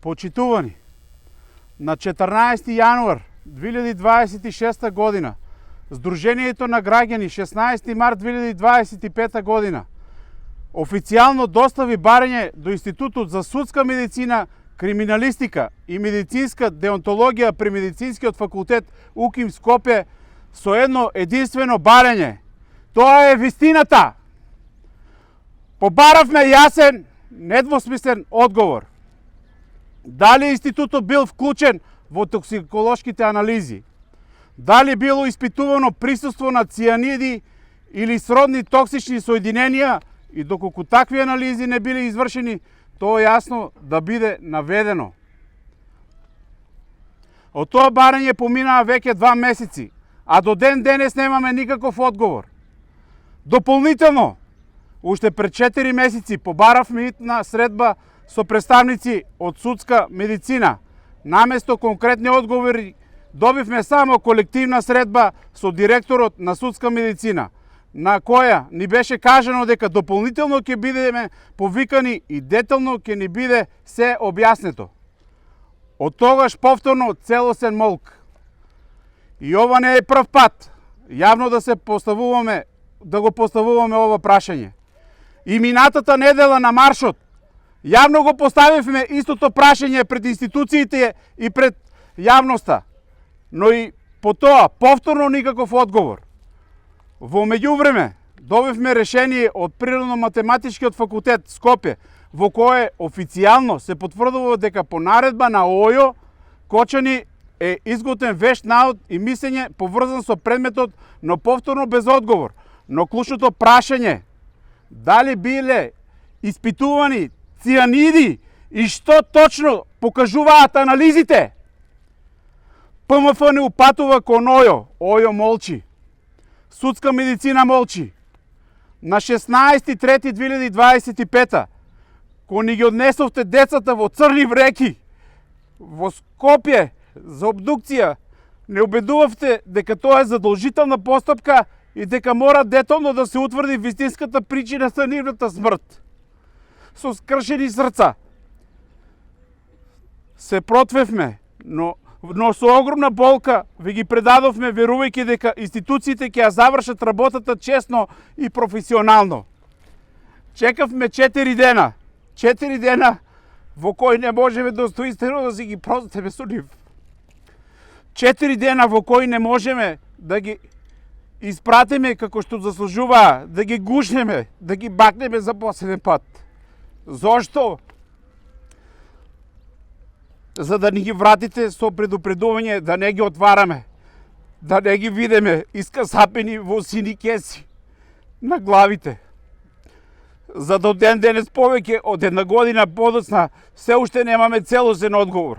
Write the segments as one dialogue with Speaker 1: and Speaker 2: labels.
Speaker 1: Почитувани, на 14 јануар 2026 година, Сдруженијето на граѓани 16 март 2025 година официјално достави барање до Институтот за судска медицина, криминалистика и медицинска деонтологија при Медицинскиот факултет УКИМ Скопје со едно единствено барање. Тоа е вистината. Побаравме јасен, недвосмислен одговор. Дали институтот бил вклучен во токсиколошките анализи? Дали било испитувано присуство на цијаниди или сродни токсични соединенија и доколку такви анализи не биле извршени, тоа јасно да биде наведено. Од тоа барање поминаа веќе 2 месеци, а до ден денес немаме никаков одговор. Дополнително, уште пред 4 месеци побаравме итна средба со представници од судска медицина. Наместо конкретни одговори, добивме само колективна средба со директорот на судска медицина, на која ни беше кажано дека дополнително ќе бидеме повикани и детално ќе ни биде се објаснето. Од тогаш повторно целосен молк. И ова не е прв пат јавно да го поставуваме ова прашање. И минатата недела на маршот јавно го поставивме истото прашање пред институциите и пред јавноста, но и по тоа повторно никаков одговор. Во меѓувреме добивме решение од Природно-математичкиот факултет Скопје, во кое официјално се потврдува дека по наредба на ОЈО Кочани е изготвен вешт наод и мислење поврзан со предметот, но повторно без одговор. Но клучното прашање, дали биле испитувани цијаниди и што точно покажуваат анализите? ПМФ не упатува кон ОЈО, ОЈО молчи. Судска медицина молчи. На 16.3.2025 кога ни ги однесовте децата во црни вреки, во Скопје за обдукција, не убедувавте дека тоа е задолжителна постапка и дека мора детално да се утврди вистинската причина за нивната смрт. Со скршени срца се протвевме, но со огромна болка ви ги предадовме, верувајќи дека институциите ќе ја завршат работата честно и професионално. Чекавме 4 дена. 4 дена во кои не можеме достоинствено да си ги простиме со нив. 4 дена во кои не можеме да ги испратиме како што заслужуваа, да ги гушнеме, да ги бакнеме за последен пат. Зошто? За да ни ги вратите со предупредување да не ги отвараме, да не ги видиме искасапени во сини кеси на главите. За до ден денес повеќе од 1 година подоцна се уште немаме целосен одговор.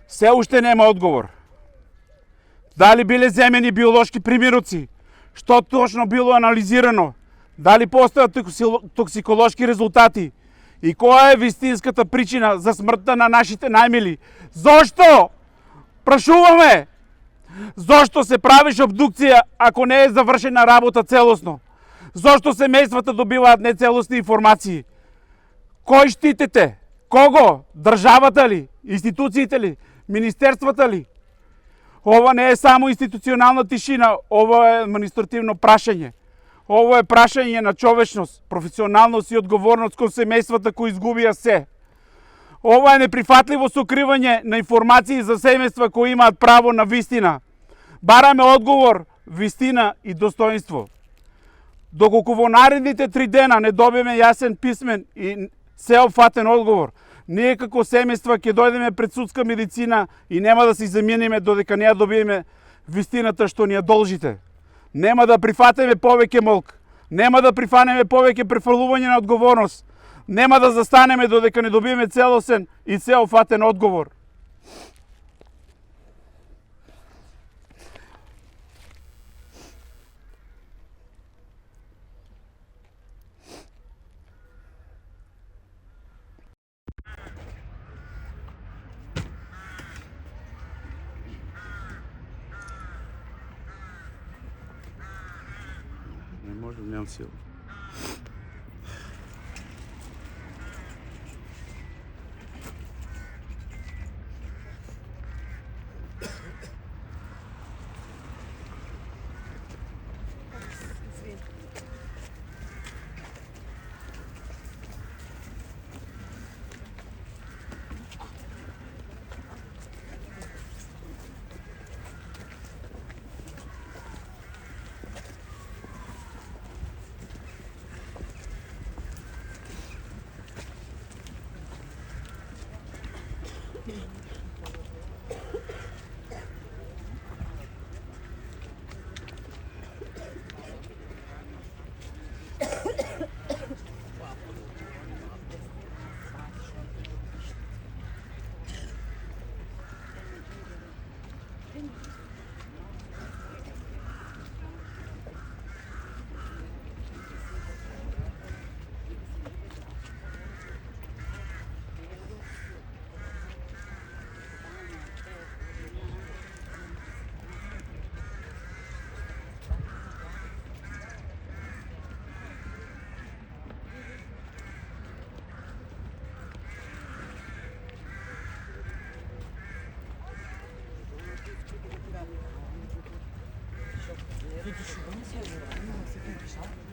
Speaker 1: Се уште нема одговор. Дали биле земени биолошки примероци? Што точно било анализирано? Дали постојат токсиколошки резултати? И која е вистинската причина за смртта на нашите најмили? Зошто? Прашуваме! Зошто се правиш обдукција ако не е завршена работа целосно? Зошто семејствата добиваат нецелосни информации? Кој штитите? Кого? Државата ли? Институциите ли? Министерствата ли? Ова не е само институционална тишина, ова е административно прашање. Ово е прашање на човечност, професионалност и одговорност кон семејствата кои изгубија се. Ова е неприфатливо сокривање на информации за семејства кои имаат право на вистина. Бараме одговор, вистина и достоинство. Доколку во наредните 3 дена не добиеме јасен писмен и сеопфатен одговор, ние како семејства ќе дојдеме пред судска медицина и нема да се замениме додека не ја добиеме вистината што ни ја должите. Нема да прифатиме повеќе молк, нема да прифанеме повеќе префрлување на одговорност, нема да застанеме додека не добиеме целосен и сеопфатен одговор. Не може, немам сила.
Speaker 2: Видиш, не се знае, не се пиша.